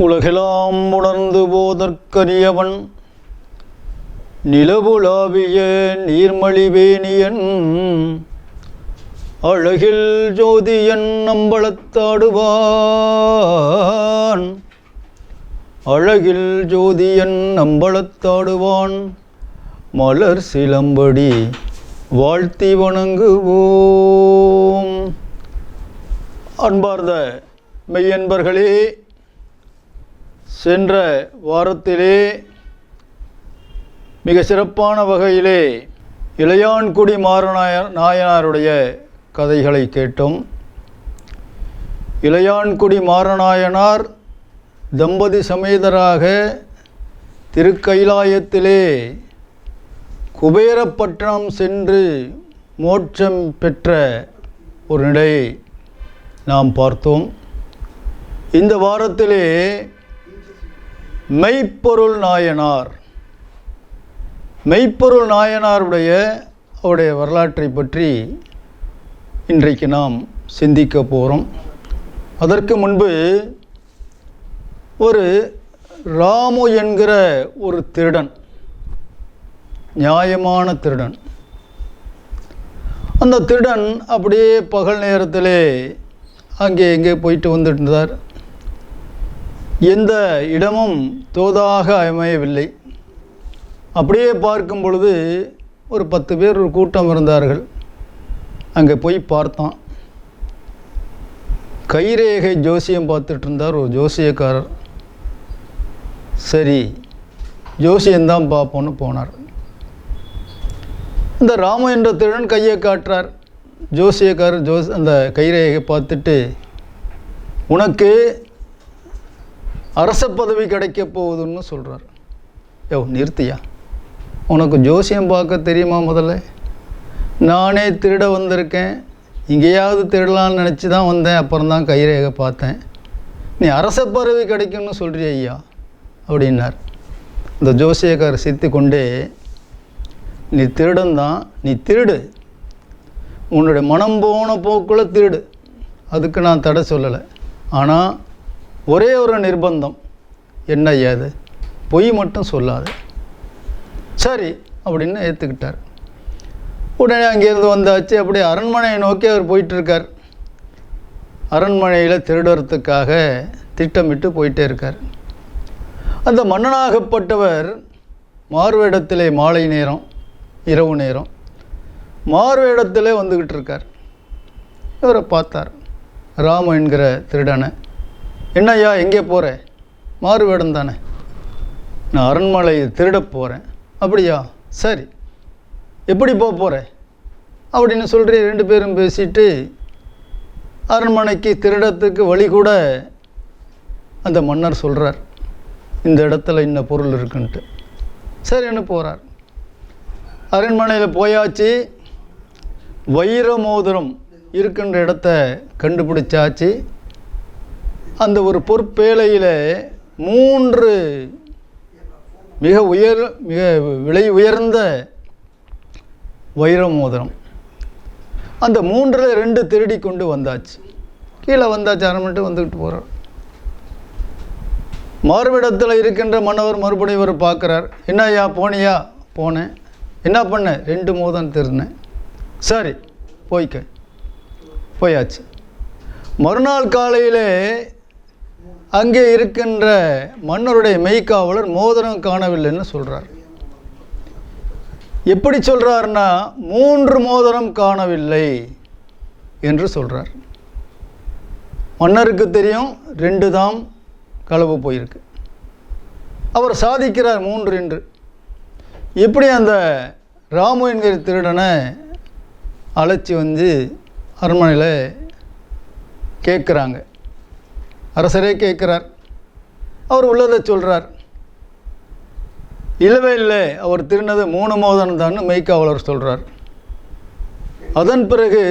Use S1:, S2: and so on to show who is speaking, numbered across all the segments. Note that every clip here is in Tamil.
S1: உலகெல்லாம் உணர்ந்து போதற்கரியவன் நிலவுலாவிய நீர்மலிவேணியன் அழகில் ஜோதியன் அம்பலத்தாடுவான் அழகில் ஜோதியன் அம்பலத்தாடுவான் மலர் சிலம்படி வாழ்த்தி வணங்குவோம். அன்பார்ந்த மெய்யன்பர்களே, சென்ற வாரத்திலே மிக சிறப்பான வகையிலே இளையான்குடி மாறநாயனாருடைய கதைகளை கேட்டோம். இளையான்குடி மாறநாயனார் தம்பதி சமேதராக திருக்கைலாயத்திலே குபேரப்பட்டினம் சென்று மோட்சம் பெற்ற ஒரு நிலையை நாம் பார்த்தோம். இந்த வாரத்திலே மெய்ப்பொருள் நாயனாருடைய அவருடைய வரலாற்றை பற்றி இன்றைக்கு நாம் சிந்திக்க போகிறோம். அதற்கு முன்பு ஒரு ராமு என்கிற ஒரு திருடன், நியாயமான திருடன். அந்த திருடன் அப்படியே பகல் நேரத்திலே அங்கே எங்கே போயிட்டு வந்துட்டு இருந்தார். எந்த இடமும் தோதாக அமையவில்லை. அப்படியே பார்க்கும் பொழுது ஒரு 10 பேர் ஒரு கூட்டம் இருந்தார்கள். அங்கே போய் பார்த்தான். கைரேகை ஜோசியம் பார்த்துட்டு இருந்தார் ஒரு ஜோசியக்காரர். சரி, ஜோசியம்தான் பார்ப்போன்னு போனார். இந்த ராமு என்ற திருடன் கையை காட்டுறார். ஜோசியக்காரர் அந்த கைரேகை பார்த்துட்டு, உனக்கு அரச பதவி கிடைக்க போகுதுன்னு சொல்கிறார். நிறுத்தியா, உனக்கு ஜோசியம் பார்க்க தெரியுமா? முதல்ல நானே திருட வந்திருக்கேன், இங்கேயாவது திருடலான்னு நினச்சி தான் வந்தேன், அப்புறம் தான் கைரேகை பார்த்தேன். நீ அரச பதவி கிடைக்கும்னு சொல்கிறிய ஐயா அப்படின்னார். இந்த ஜோசியக்காரர் சிரித்து கொண்டே, நீ திருடன் தான், நீ திருடு, உன்னுடைய மனம் போன போக்குள்ள திருடு, அதுக்கு நான் தடை சொல்லலை. ஆனால் ஒரே ஒரு நிர்பந்தம். என்ன ஐயா அது? பொய் மட்டும் சொல்லாது. சரி அப்படின்னு ஏற்றுக்கிட்டார். உடனே அங்கேருந்து வந்தாச்சு. அப்படியே அரண்மனையை நோக்கி அவர் போயிட்டுருக்கார். அரண்மனையில் திருடுறதுக்காக திட்டமிட்டு போயிட்டே இருக்கார். அந்த மன்னனாகப்பட்டவர் மாறுவேடத்திலே மாலை நேரம், இரவு நேரம் மாறுவேடத்திலே வந்துக்கிட்டு இருக்கார். இவரை பார்த்தார், ராமு என்கிற திருடனை. என்னய்யா எங்கே போகிற? மாறுவேடம் தானே. நான் அரண்மனையை திருட போகிறேன். அப்படியா? சரி, எப்படி போகிற அப்படின்னு சொல்கிறீ. 2 பேரும் பேசிட்டு அரண்மனைக்கு திருடத்துக்கு வழி கூட அந்த மன்னர் சொல்கிறார், இந்த இடத்துல இன்ன பொருள் இருக்குன்ட்டு. சரின்னு போகிறார். அரண்மனையில் போயாச்சு. வைர மோதிரம் இருக்கின்ற இடத்த கண்டுபிடிச்சாச்சு. அந்த ஒரு பொற்பேலையில் 3 மிக விலை உயர்ந்த வைர மோதிரம். அந்த 3ல் 2 திருடி கொண்டு வந்தாச்சு. கீழே வந்தாச்சு. அரண்மனை வந்துக்கிட்டு போகிறார். மாறுவிடத்தில் இருக்கின்ற மன்னவர் மறுபடியும் இவர் பார்க்குறார். என்னய்யா போனியா? போனேன். என்ன பண்ண? 2 மோதிரம் திருடினேன். சரி, போயாச்சு. மறுநாள் காலையில் அங்கே இருக்கின்ற மன்னருடைய மெய்க்காவலர் மோதிரம் காணவில்லைன்னு சொல்கிறார். எப்படி சொல்கிறாருன்னா, 3 மோதிரம் காணவில்லை என்று சொல்கிறார். மன்னருக்கு தெரியும் 2 தான் களவு போயிருக்கு. அவர் சாதிக்கிறார் 3 என்று. இப்படி அந்த ராமு என்கிற திருடனை அழைச்சி வந்து அரண்மனையில் கேட்குறாங்க. அரசரே கேட்குறார். அவர் உள்ளதை சொல்கிறார். இல்லவே இல்லை, அவர் திருடினது 3 மோதிரம் தான் மெய்க்காவலர் சொல்கிறார். அதன் பிறகு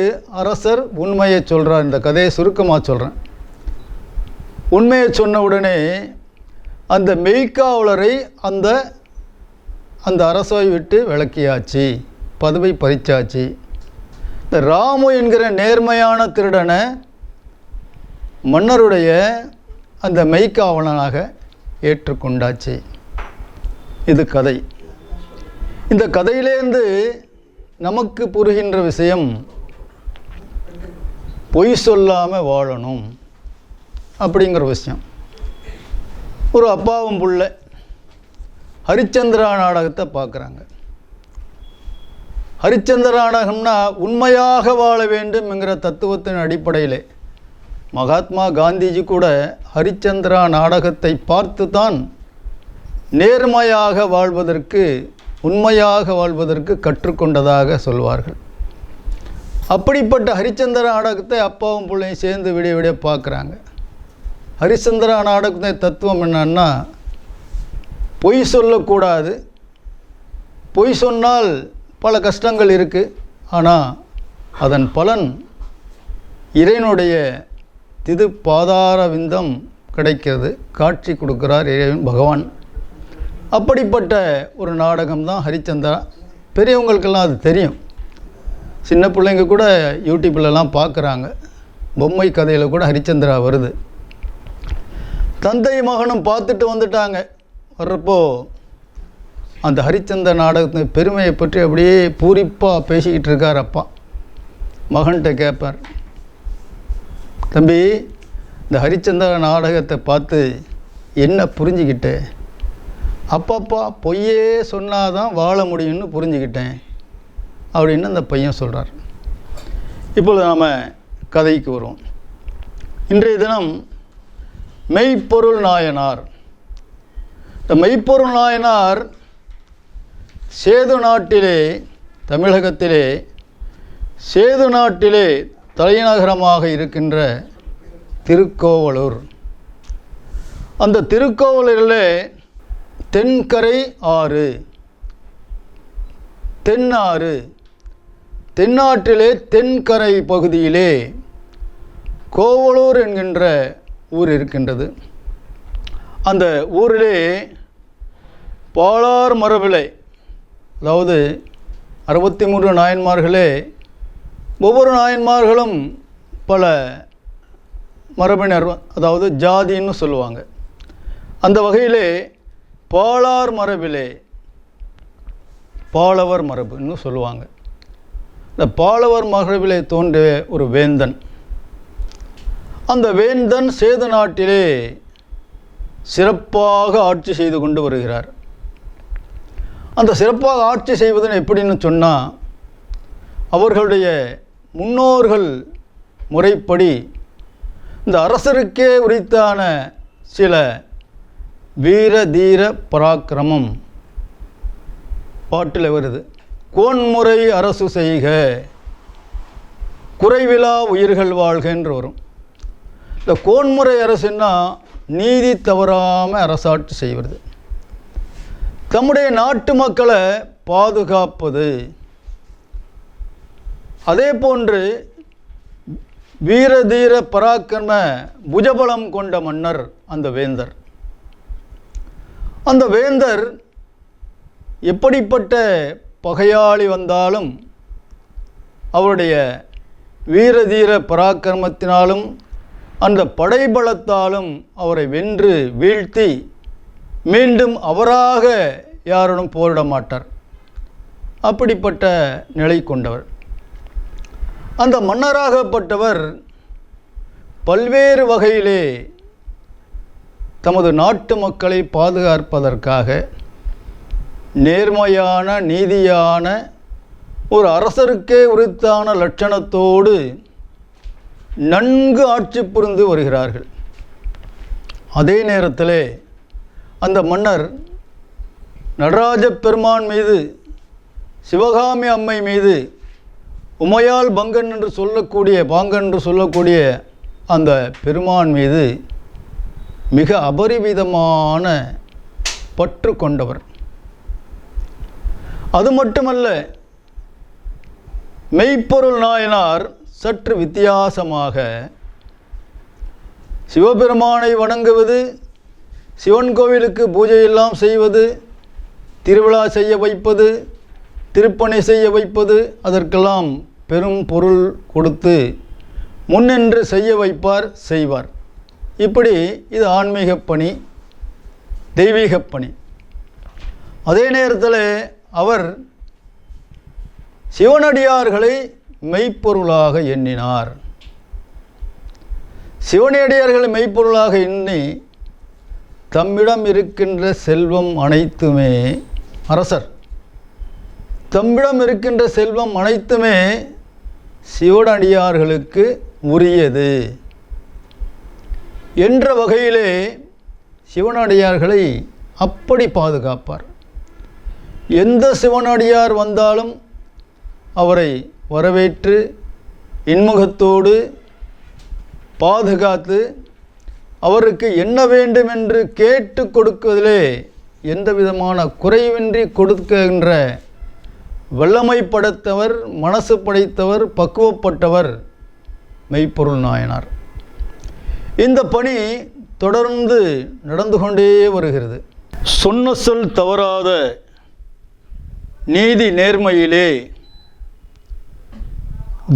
S1: அரசர் உண்மையை சொல்கிறார். இந்த கதையை சுருக்கமாக சொல்கிறேன். உண்மையை சொன்ன உடனே அந்த மெய்க்காவலரை அந்த அரசை விட்டு விலக்கியாச்சு, பதவி பறிச்சாச்சு. இந்த ராமு என்கிற நேர்மையான திருடனை மன்னருடைய அந்த மெய்க்காவலனாக ஏற்றுக்கொண்டாச்சு. இது கதை. இந்த கதையிலேருந்து நமக்கு புரிகின்ற விஷயம், பொய் சொல்லாமல் வாழணும் அப்படிங்கிற விஷயம். ஒரு அப்பாவும் புள்ள ஹரிச்சந்திரா நாடகத்தை பார்க்குறாங்க. ஹரிச்சந்திரா நாடகம்னா உண்மையாக வாழ வேண்டும்ங்கிற தத்துவத்தின் அடிப்படையில் மகாத்மா காந்திஜி கூட ஹரிச்சந்திரா நாடகத்தை பார்த்து தான் நேர்மையாக வாழ்வதற்கு, உண்மையாக வாழ்வதற்கு கற்றுக்கொண்டதாக சொல்வார்கள். அப்படிப்பட்ட ஹரிச்சந்திரா நாடகத்தை அப்பாவும் பிள்ளையும் சேர்ந்து விடிய விடிய பார்க்குறாங்க. ஹரிச்சந்திரா நாடகத்தை தத்துவம் என்னன்னா, பொய் சொல்லக்கூடாது, பொய் சொன்னால் பல கஷ்டங்கள் இருக்குது, ஆனால் அதன் பலன் இறைவனுடைய திது பாதார விந்தம் கிடைக்கிறது, காட்சி கொடுக்குறார் இறைவன் பகவான். அப்படிப்பட்ட ஒரு நாடகம்தான் ஹரிச்சந்திரா. பெரியவங்களுக்கெல்லாம் அது தெரியும். சின்ன பிள்ளைங்க கூட யூடியூப்லலாம் பார்க்குறாங்க. பொம்மை கதையில் கூட ஹரிச்சந்திரா வருது. தந்தை மகனும் பார்த்துட்டு வந்துட்டாங்க. வர்றப்போ அந்த ஹரிச்சந்திர நாடகத்தின் பெருமையை பற்றி அப்படியே பூரிப்பாக பேசிக்கிட்டு இருக்கார் அப்பா. மகன்கிட்ட கேட்பார், தம்பி, இந்த ஹரிச்சந்திர நாடகத்தை பார்த்து என்ன புரிஞ்சுக்கிட்டு? அப்பப்பா, பொய்யே சொன்னாதான் வாழ முடியும்னு புரிஞ்சுக்கிட்டேன் அப்படின்னு அந்த பையன் சொல்கிறார். இப்பொழுது நாம் கதைக்கு வருவோம். இன்றைய தினம் மெய்ப்பொருள் நாயனார். இந்த மெய்ப்பொருள் நாயனார் சேது நாட்டிலே, தமிழகத்திலே சேது நாட்டிலே தலைநகரமாக இருக்கின்ற திருக்கோவலூர். அந்த திருக்கோவலூரிலே தென்கரை ஆறு, தென்னாறு, தென்னாட்டிலே தென்கரை பகுதியிலே கோவலூர் என்கின்ற ஊர் இருக்கின்றது. அந்த ஊரிலே பாலார் மரபிலே, அதாவது 63 நாயன்மார்களே, ஒவ்வொரு நாயன்மார்களும் பல மரபினர், அதாவது ஜாதின்னு சொல்லுவாங்க. அந்த வகையிலே பாலார் மரபிலே பாலவர் மரபுன்னு சொல்லுவாங்க. இந்த பாலவர் மரபிலே தோன்றிய ஒரு வேந்தன். அந்த வேந்தன் சேது நாட்டிலே சிறப்பாக ஆட்சி செய்து கொண்டு வருகிறார். அந்த சிறப்பாக ஆட்சி செய்வதுன்னு எப்படின்னு சொன்னால், அவர்களுடைய முன்னோர்கள் முறைப்படி இந்த அரசருக்கே உரித்தான சில வீர தீர பராக்கிரமம் பாட்டில் வருது. கோன்முறை அரசு செய்க, குறைவிலா உயிர்கள் வாழ்க என்று வரும். இந்த கோன்முறை அரசுன்னா நீதி தவறாமல் அரசாட்சி செய்வது, தம்முடைய நாட்டு மக்களை பாதுகாப்பது. அதே போன்று வீரதீர பராக்கிரம புஜபலம் கொண்ட மன்னர் அந்த வேந்தர். அந்த வேந்தர் எப்படிப்பட்ட பகையாளி வந்தாலும் அவருடைய வீரதீர பராக்கிரமத்தினாலும் அந்த படைபலத்தாலும் அவரை வென்று வீழ்த்தி மீண்டும் அவராக யாருடன் போரிட மாட்டார். அப்படிப்பட்ட நிலை கொண்டவர். அந்த மன்னராகப்பட்டவர் பல்வேறு வகையிலே தமது நாட்டு மக்களை பாதுகாப்பதற்காக நேர்மையான நீதியான ஒரு அரசருக்கே உரித்தான லட்சணத்தோடு நன்கு ஆட்சி புரிந்து வருகிறார்கள். அதே நேரத்தில் அந்த மன்னர் நடராஜ பெருமான் மீது, சிவகாமி அம்மை மீது, உமையால் பங்கன் என்று சொல்லக்கூடிய அந்த பெருமான் மீது மிக அபரிவிதமான பற்று கொண்டவர். அது மட்டுமல்ல, மெய்ப்பொருள் நாயனார் சற்று வித்தியாசமாக சிவபெருமானை வணங்குவது, சிவன் கோவிலுக்கு பூஜையெல்லாம் செய்வது, திருவிழா செய்ய வைப்பது, திருப்பணி செய்ய வைப்பது, அதற்கெல்லாம் பெரும் பொருள் கொடுத்து முன்னின்று செய்ய வைப்பார், செய்வார். இப்படி இது ஆன்மீக பணி, தெய்வீக பணி. அதே நேரத்தில் அவர் சிவனடியார்களை மெய்ப்பொருளாக எண்ணினார். சிவனடியார்களை மெய்ப்பொருளாக எண்ணி தம்மிடம் இருக்கின்ற செல்வம் அனைத்துமே, அரசர் தம்மிடம் இருக்கின்ற செல்வம் அனைத்துமே சிவனடியார்களுக்கு உரியது என்ற வகையிலே சிவனடியார்களை அப்படி பாதுகாப்பார். எந்த சிவனடியார் வந்தாலும் அவரை வரவேற்று இன்முகத்தோடு பாதுகாத்து அவருக்கு என்ன வேண்டும் என்று கேட்டு கொடுக்குவதிலே எந்த விதமான குறைவின்றி கொடுக்கின்ற வல்லமை படைத்தவர், மனசு படைத்தவர், பக்குவப்பட்டவர் மெய்ப்பொருள் நாயனார். இந்த பணி தொடர்ந்து நடந்து கொண்டே வருகிறது. சொன்ன சொல் தவறாத நீதி நேர்மையிலே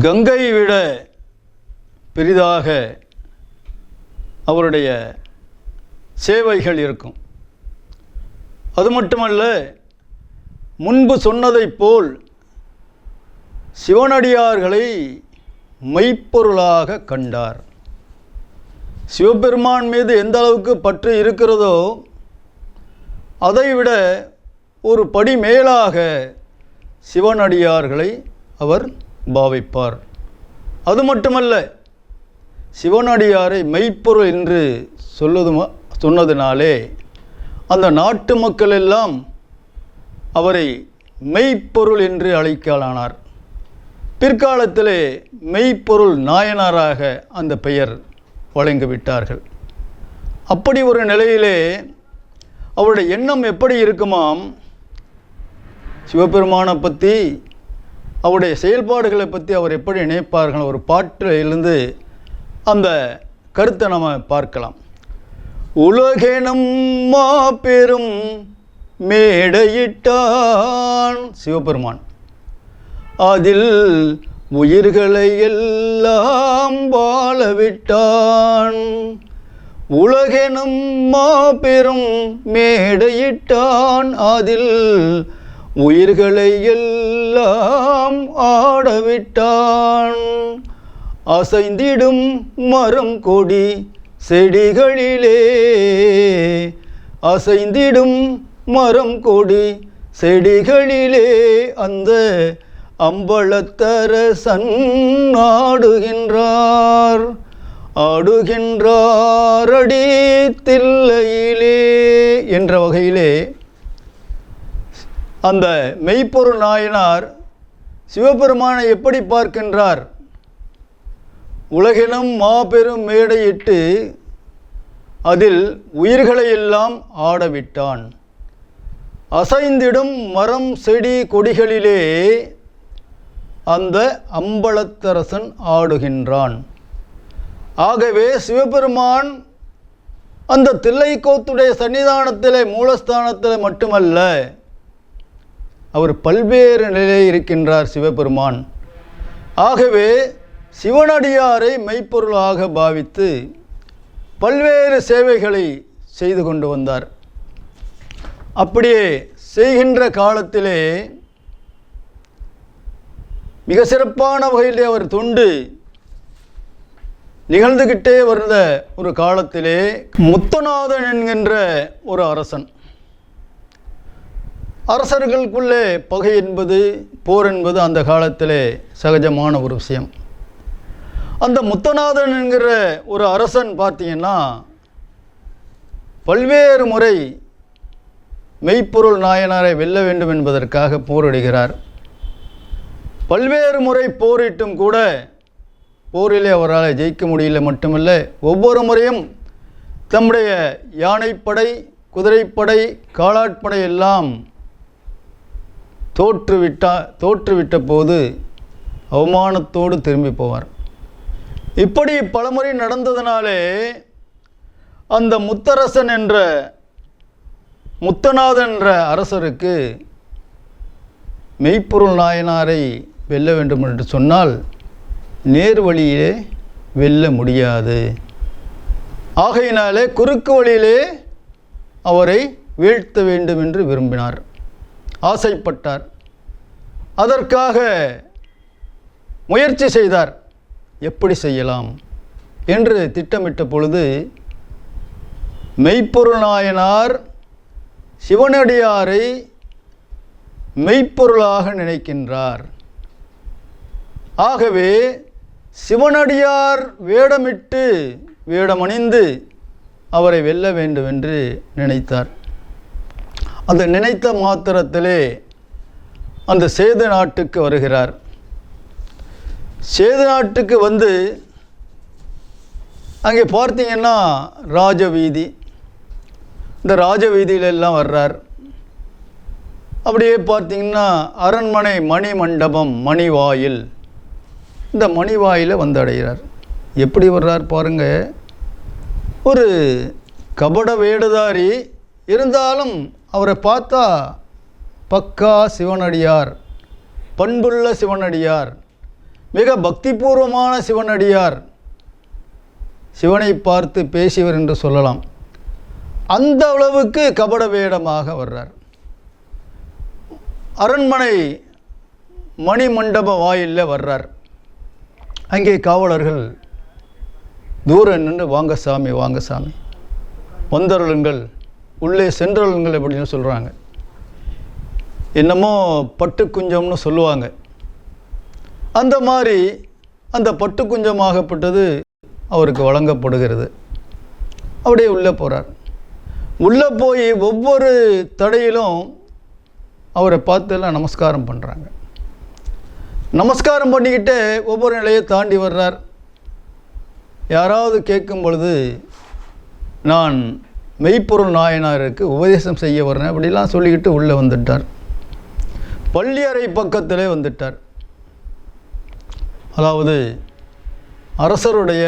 S1: கங்கை விட பெரிதாக அவருடைய சேவைகள் இருக்கும். அது மட்டுமல்ல, முன்பு சொன்னதைப் போல் சிவனடியார்களை மெய்ப்பொருளாக கண்டார். சிவபெருமான் மீது எந்த அளவுக்கு பற்று இருக்கிறதோ அதைவிட ஒரு படி மேலாக சிவனடியார்களை அவர் பாவிப்பார். அது மட்டுமல்ல, சிவனடியாரை மெய்ப்பொருள் என்று சொன்னதினாலே அந்த நாட்டு மக்கள் எல்லாம் அவரை மெய்ப்பொருள் என்று அழைக்கலானார். பிற்காலத்திலே மெய்ப்பொருள் நாயனாராக அந்த பெயர் வழங்கிவிட்டார்கள். அப்படி ஒரு நிலையிலே அவருடைய எண்ணம் எப்படி இருக்குமாம், சிவபெருமானை பற்றி, அவருடைய செயல்பாடுகளை பற்றி அவர் எப்படி நினைப்பார்கள். ஒரு பாட்டிலிருந்து அந்த கருத்தை நம்ம பார்க்கலாம். உலகெனும் மாபெரும் மேடையிட்டான் சிவபெருமான், அதில் உயிர்களை எல்லாம் வாழவிட்டான். உலகெனும் மாபெரும் மேடையிட்டான், அதில் உயிர்களை எல்லாம் ஆடவிட்டான். அசைந்திடும் மரம் கொடி செடிகளிலே, அசைந்திடும் மரம் கொடி செடிகளிலே அந்த அம்பலத்தரசன் ஆடுகின்றார், ஆடுகின்றார் அடி தில்லையிலே என்ற வகையிலே அந்த மெய்ப்பொருள் நாயனார் சிவபெருமானை எப்படி பார்க்கின்றார்? உலகிலும் மாபெரும் மேடையிட்டு அதில் உயிர்களை எல்லாம் ஆடவிட்டான். அசைந்திடும் மரம் செடி கொடிகளிலே அந்த அம்பலத்தரசன் ஆடுகின்றான். ஆகவே சிவபெருமான் அந்த தில்லைக்கோத்துடைய சன்னிதானத்திலே, மூலஸ்தானத்தில் மட்டுமல்ல, அவர் பல்வேறு நிலையில் இருக்கின்றார் சிவபெருமான். ஆகவே சிவனடியாரை மெய்ப்பொருளாக பாவித்து பல்வேறு சேவைகளை செய்து கொண்டு வந்தார். அப்படியே செய்கின்ற காலத்திலே மிக சிறப்பான வகையிலே அவர் தொண்டு நிகழ்ந்துகிட்டே வந்த ஒரு காலத்திலே முத்தநாதன் என்கின்ற ஒரு அரசன், அரசர்களுக்குள்ளே பகை என்பது, போர் என்பது அந்த காலத்திலே சகஜமான ஒரு விஷயம். அந்த முத்தநாதன் என்கிற ஒரு அரசன் பார்த்தீங்கன்னா பல்வேறு முறை மெய்ப்பொருள் நாயனாரை வெல்ல வேண்டும் என்பதற்காக போரிடுகிறார். பல்வேறு முறை போரிட்டும் கூட போரிலே அவரால் ஜெயிக்க முடியல. மட்டுமல்ல, ஒவ்வொரு முறையும் தம்முடைய யானைப்படை, குதிரைப்படை, காலாட்படை எல்லாம் தோற்றுவிட்ட போது அவமானத்தோடு திரும்பி போவார். இப்படி பலமுறை நடந்ததினாலே அந்த முத்தரசன் என்ற முத்தநாதன் என்ற அரசருக்கு மெய்ப்பொருள் நாயனாரை வெல்ல வேண்டும் என்று சொன்னால் நேர் வழியிலே வெல்ல முடியாது. ஆகையினாலே குறுக்கு வழியிலே அவரை வீழ்த்த வேண்டும் என்று விரும்பினார், ஆசைப்பட்டார். அதற்காக முயற்சி செய்தார். எப்படி செய்யலாம் என்று திட்டமிட்ட பொழுது மெய்ப்பொருள் நாயனார் சிவனடியாரை மெய்ப்பொருளாக நினைக்கின்றார். ஆகவே சிவனடியார் வேடமணிந்து அவரை வெல்ல வேண்டும் என்று நினைத்தார். அந்த நினைத்த மாத்திரத்திலே அந்த சேது நாட்டுக்கு வருகிறார். சேது நாட்டுக்கு வந்து அங்கே பார்த்தீங்கன்னா ராஜவீதி, இந்த ராஜவீதியிலெல்லாம் வர்றார். அப்படியே பார்த்தீங்கன்னா அரண்மனை மணி மண்டபம் மணிவாயில், இந்த மணிவாயிலை வந்து அடைகிறார். எப்படி வர்றார் பாருங்க, ஒரு கபட வேடதாரி இருந்தாலும் அவரை பார்த்தா பக்கா சிவனடியார், பண்புள்ள சிவனடியார், மிக பக்திபூர்வமான சிவனடியார், சிவனை பார்த்து பேசியவர் என்று சொல்லலாம். அந்த அளவுக்கு கபட வேடமாக வர்றார். அரண்மனை மணி மண்டப வாயிலில் வர்றார். அங்கே காவலர்கள் தூரம் நின்று வாங்க சாமி, வாங்க சாமி, வந்தருளுங்கள், உள்ளே சென்றருளுங்கள் அப்படின்னு சொல்கிறாங்க. என்னமோ பட்டு குஞ்சம்னு சொல்லுவாங்க. அந்த மாதிரி அந்த பட்டு குஞ்சமாகப்பட்டது அவருக்கு வழங்கப்படுகிறது. அப்படியே உள்ளே போகிறார். உள்ளே போய் ஒவ்வொரு தடையிலும் அவரை பார்த்தெல்லாம் நமஸ்காரம் பண்ணுறாங்க. நமஸ்காரம் பண்ணிக்கிட்டே ஒவ்வொரு நிலையை தாண்டி வர்றார். யாராவது கேட்கும் பொழுது நான் மெய்ப்பொருள் நாயனாருக்கு உபதேசம் செய்ய வர்றேன் அப்படிலாம் சொல்லிக்கிட்டு உள்ளே வந்துட்டார். பள்ளியறை பக்கத்திலே வந்துட்டார். அதாவது அரசருடைய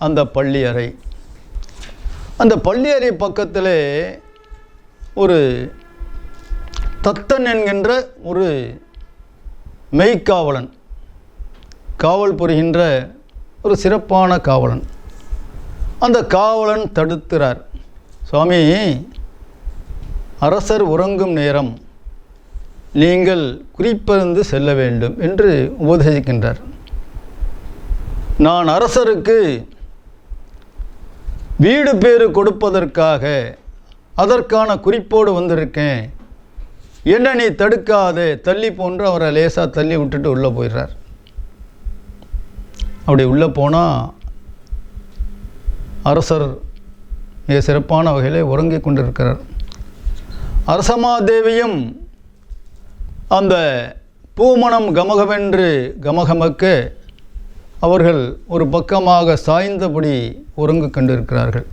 S1: அந்த பள்ளியறை, அந்த பள்ளியறை பக்கத்திலே ஒரு தத்தன் என்கின்ற ஒரு மெய்க்காவலன், காவல் புரிகின்ற ஒரு சிறப்பான காவலன். அந்த காவலன் தடுக்கிறார். சுவாமி, அரசர் உறங்கும் நேரம், நீங்கள் குறிப்பறிந்து செல்ல வேண்டும் என்று உபதேசிக்கின்றார். நான் அரசருக்கு வீடு பேறு கொடுப்பதற்காக அதற்கான குறிப்போடு வந்திருக்கேன், என்ன நீ தடுக்காதே, தள்ளி போன்று அவரை லேசாக தள்ளி விட்டுட்டு உள்ளே போயிடுறார். அப்படி உள்ளே போனால் அரசர் மிக சிறப்பான வகையிலே உறங்கிக் கொண்டிருக்கிறார். அரசமாதேவியும் அந்த பூமணம் கமகவென்று கமகமக்க அவர்கள் ஒரு பக்கமாக சாய்ந்தபடி உறங்கிக் கொண்டிருக்கிறார்கள்.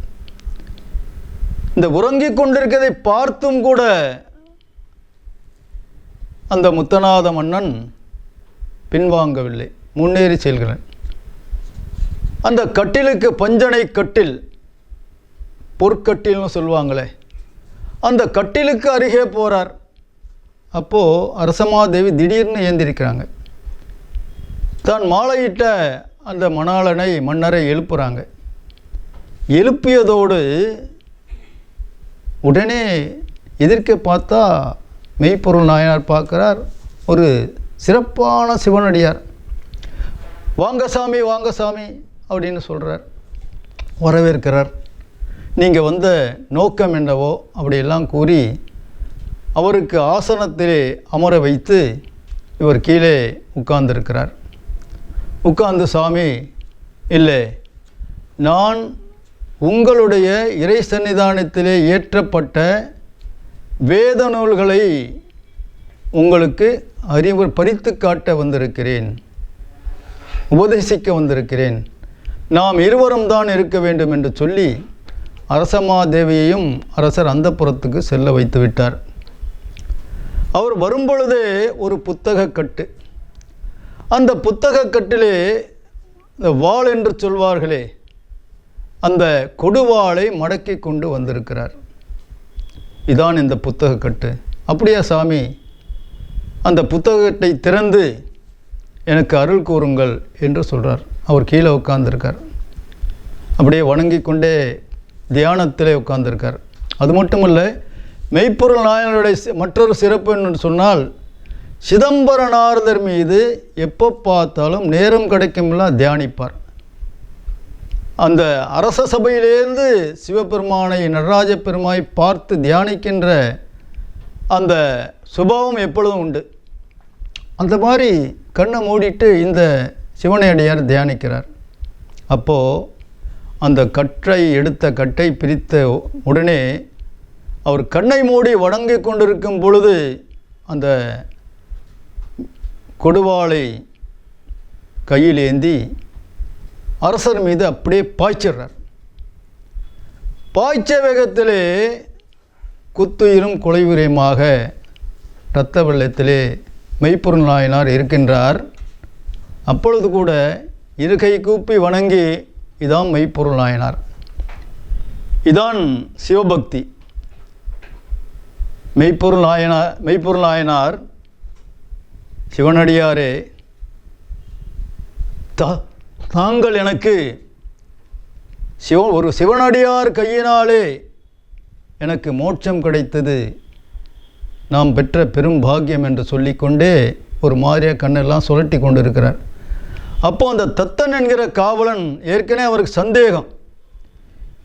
S1: இந்த உறங்கிக் கொண்டிருக்கிறதை பார்த்தும் கூட அந்த முத்தநாத மன்னன் பின்வாங்கவில்லை, முன்னேறி செல்கிறான். அந்த கட்டிலுக்கு பஞ்சனை கட்டில், பொற்கட்டில்னு சொல்லுவாங்களே, அந்த கட்டிலுக்கு அருகே போகிறார். அப்போது அரசமாதேவி திடீர்னு ஏந்திருக்கிறாங்க. தான் மாலையிட்ட அந்த மன்னரை எழுப்புகிறாங்க. எழுப்பியதோடு உடனே எதிர்க்க பார்த்தா மெய்ப்பொருள் நாயனார் பார்க்குறார், ஒரு சிறப்பான சிவனடியார். வாங்க சாமி, வாங்க சாமி அப்படின்னு சொல்கிறார், வரவேற்கிறார். நீங்கள் வந்த நோக்கம் என்னவோ அப்படியெல்லாம் கூறி அவருக்கு ஆசனத்திலே அமர வைத்து இவர் கீழே உட்கார்ந்திருக்கிறார். உட்கார்ந்து, சாமி, இல்லை, நான் உங்களுடைய இறை சன்னிதானத்திலே ஏற்றப்பட்ட வேத நூல்களை உங்களுக்கு பறித்து காட்ட வந்திருக்கிறேன், உபதேசிக்க வந்திருக்கிறேன். நாம் இருவரும் தான் இருக்க வேண்டும் என்று சொல்லி அரசமாதேவியையும் அரசர் அந்தப்புறத்துக்கு செல்ல வைத்து விட்டார். அவர் வரும்பொழுதே ஒரு புத்தக கட்டு, அந்த புத்தக கட்டிலே இந்த வாள் என்று சொல்வார்களே, அந்த கொடுவாளை மடக்கி கொண்டு வந்திருக்கிறார். இதான் இந்த புத்தக கட்டு. அப்படியா சாமி, அந்த புத்தகத்தை திறந்து எனக்கு அருள் கூறுங்கள் என்று சொல்கிறார். அவர் கீழே உட்கார்ந்துருக்கார். அப்படியே வணங்கி கொண்டே தியானத்திலே உட்கார்ந்திருக்கார். அது மட்டுமல்ல, மெய்ப்பொருள் நாயனருடைய மற்றொரு சிறப்பு என்று சொன்னால், சிதம்பரநாரதர் மீது எப்போ பார்த்தாலும் நேரம் கிடைக்கும்லாம் தியானிப்பார். அந்த அரச சபையிலேருந்து சிவபெருமானை நடராஜ பெருமானை பார்த்து தியானிக்கின்ற அந்த சுபாவம் எப்பொழுதும் உண்டு. அந்த மாதிரி கண்ணை மூடிட்டு இந்த சிவனடியார் தியானிக்கிறார். அப்போது அந்த கட்டை பிரித்த உடனே அவர் கண்ணை மூடி வணங்கி கொண்டிருக்கும் பொழுது அந்த கொடுவாளை கையில் ஏந்தி அரசர் மீது அப்படியே பாய்ச்சிடுறார். பாய்ச்ச வேகத்திலே குத்துயிரும் கொலையுரியுமாக இரத்த வெள்ளத்திலே மெய்ப்பொருள் நாயனார் இருக்கின்றார். அப்பொழுது கூட இருகை கூப்பி வணங்கி, இதான் மெய்ப்பொருள் நாயனார், இதான் சிவபக்தி. மெய்ப்பொருள் நாயனார் சிவனடியாரே, தாங்கள் எனக்கு ஒரு சிவனடியார் கையினாலே எனக்கு மோட்சம் கிடைத்தது, நாம் பெற்ற பெரும் பாக்கியம் என்று சொல்லிக்கொண்டே ஒரு மாதிரியாக கண்ணெல்லாம் சுழட்டி கொண்டு இருக்கிறார். அப்போ அந்த தத்தன் என்கிற காவலன் ஏற்கனவே அவருக்கு சந்தேகம்,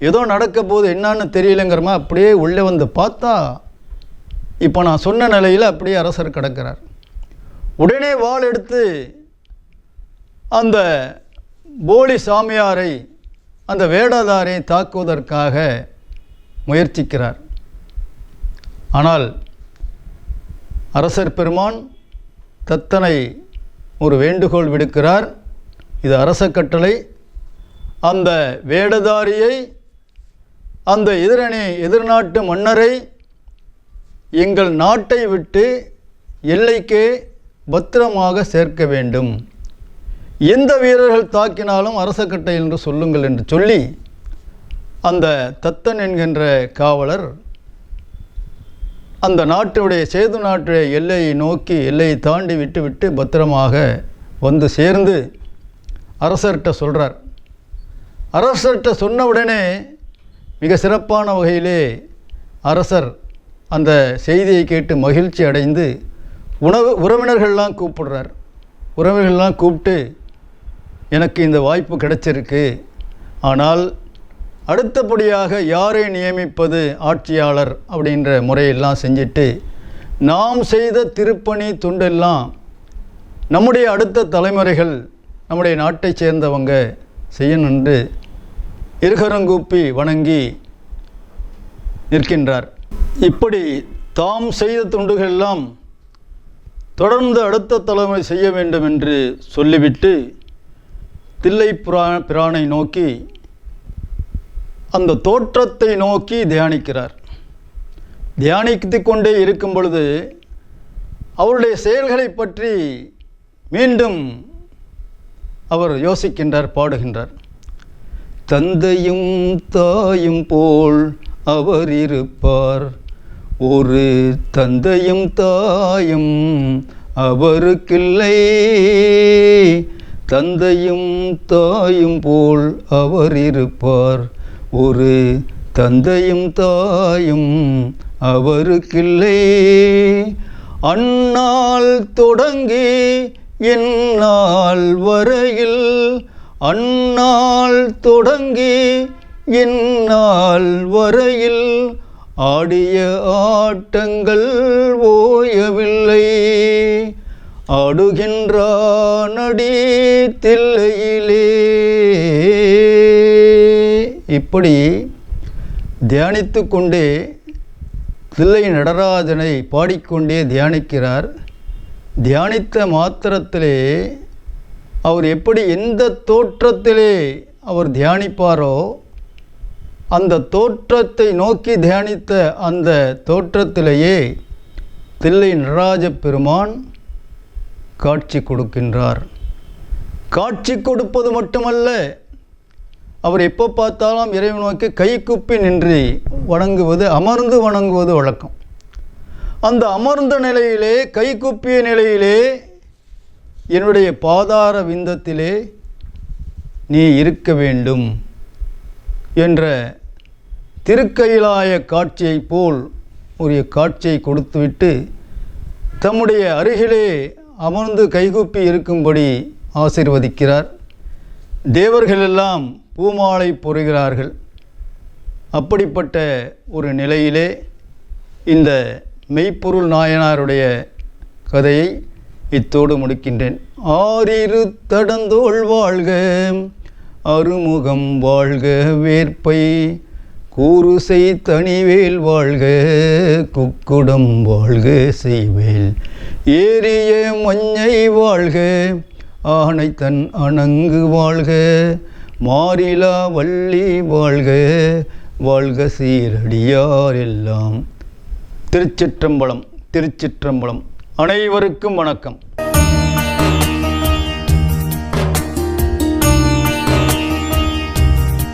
S1: ஏதோ நடக்க போது என்னான்னு தெரியலைங்கிறமா அப்படியே உள்ளே வந்து பார்த்தா, இப்போ நான் சொன்ன நிலையில் அப்படியே அரசர் கிடக்கிறார். உடனே வாள் எடுத்து அந்த போலி சாமியாரை, அந்த வேடதாரை தாக்குவதற்காக முயற்சிக்கிறார். ஆனால் அரசர் பெருமான் தத்தனை ஒரு வேண்டுகோள் விடுக்கிறார். இது அரச கட்டளை, அந்த வேடதாரியை, அந்த எதிர்நாட்டு மன்னரை எங்கள் நாட்டை விட்டு எல்லைக்கே பத்திரமாக சேர்க்க வேண்டும், எந்த வீரர்கள் தாக்கினாலும் அரச கட்டளை என்று சொல்லுங்கள் என்று சொல்லி அந்த தத்தன் என்கின்ற காவலர் அந்த நாட்டுடைய சேது நாட்டுடைய எல்லையை நோக்கி எல்லையை தாண்டி விட்டு பத்திரமாக வந்து சேர்ந்து அரசர்கிட்ட சொல்கிறார். அரசர்கிட்ட சொன்ன உடனே மிக சிறப்பான வகையிலே அரசர் அந்த செய்தியை கேட்டு மகிழ்ச்சி அடைந்து உறவினர்கள்லாம் கூப்பிடுறார். உறவினர்கள்லாம் கூப்பிட்டு, எனக்கு இந்த வாய்ப்பு கிடைச்சிருக்கு, ஆனால் அடுத்தபடியாக யாரை நியமிப்பது ஆட்சியாளர் அப்படின்ற முறையெல்லாம் செஞ்சுட்டு, நாம் செய்த திருப்பணி தொண்டெல்லாம் நம்முடைய அடுத்த தலைமுறைகள் நம்முடைய நாட்டை சேர்ந்தவங்க செய்யணும் என்று இருகரங்கூப்பி வணங்கி நிற்கின்றார். இப்படி தாம் செய்த தொண்டுகளெல்லாம் தொடர்ந்து அடுத்த தலைமுறை செய்ய வேண்டும் என்று சொல்லிவிட்டு தில்லை பிரானை நோக்கி, அந்த தோற்றத்தை நோக்கி தியானிக்கிறார். தியானித்து கொண்டே இருக்கும் பொழுது அவருடைய செயல்களை பற்றி மீண்டும் அவர் யோசிக்கின்றார், பாடுகின்றார். தந்தையும் தாயும் போல் அவர் இருப்பார், ஒரு தந்தையும் தாயும் அவருக்கில்லை, தந்தையும் தாயும் போல் அவர் இருப்பார், ஒரு தந்தையும் தாயும் அவருக்கில்லை, அந்நாள் தொடங்கி இந்நாள் வரையில், அந்நாள் தொடங்கி இந்நாள் வரையில் ஆடிய ஆட்டங்கள் ஓயவில்லை, ஆடுகின்றானடி தில்லையிலே. இப்படி தியானித்து கொண்டே தில்லை நடராஜனை பாடிக்கொண்டே தியானிக்கிறார். தியானித்த மாத்திரத்திலே அவர் எப்படி எந்த தோற்றத்திலே அவர் தியானிப்பாரோ அந்த தோற்றத்தை நோக்கி தியானித்த அந்த தோற்றத்திலேயே தில்லை நடராஜ பெருமான் காட்சி கொடுக்கின்றார். காட்சி கொடுப்பது மட்டுமல்ல, அவர் எப்போ பார்த்தாலும் இறைவன் நோக்கி கை குப்பி நின்று வணங்குவது, அமர்ந்து வணங்குவது வழக்கம். அந்த அமர்ந்த நிலையிலே, கை குப்பிய நிலையிலே, என்னுடைய பாதார விந்தத்திலே நீ இருக்க வேண்டும் என்ற திருக்கயிலாய காட்சியைப் போல் ஒரு காட்சியை கொடுத்துவிட்டு தம்முடைய அருகிலே அமர்ந்து கைகூப்பி இருக்கும்படி ஆசீர்வதிக்கிறார். தேவர்களெல்லாம் பூமாலை பொறுகிறார்கள். அப்படிப்பட்ட ஒரு நிலையிலே இந்த மெய்ப்பொருள் நாயனாருடைய கதையை இத்தோடு முடிக்கின்றேன். ஆறிரு தடந்தோள் வாழ்க, அருமுகம் வாழ்க, வேற்பை கூறுசை தனிவேல் வாழ்க, குக்குடம் வாழ்க செய்வேல், ஏறிய மஞ்சை வாழ்க, ஆனை தன் அணங்கு வாழ்க, மாறிலா வள்ளி வாழ்க, வாழ்க சீரடியார் எல்லாம். திருச்சிற்றம்பலம். திருச்சிற்றம்பலம். அனைவருக்கும் வணக்கம்.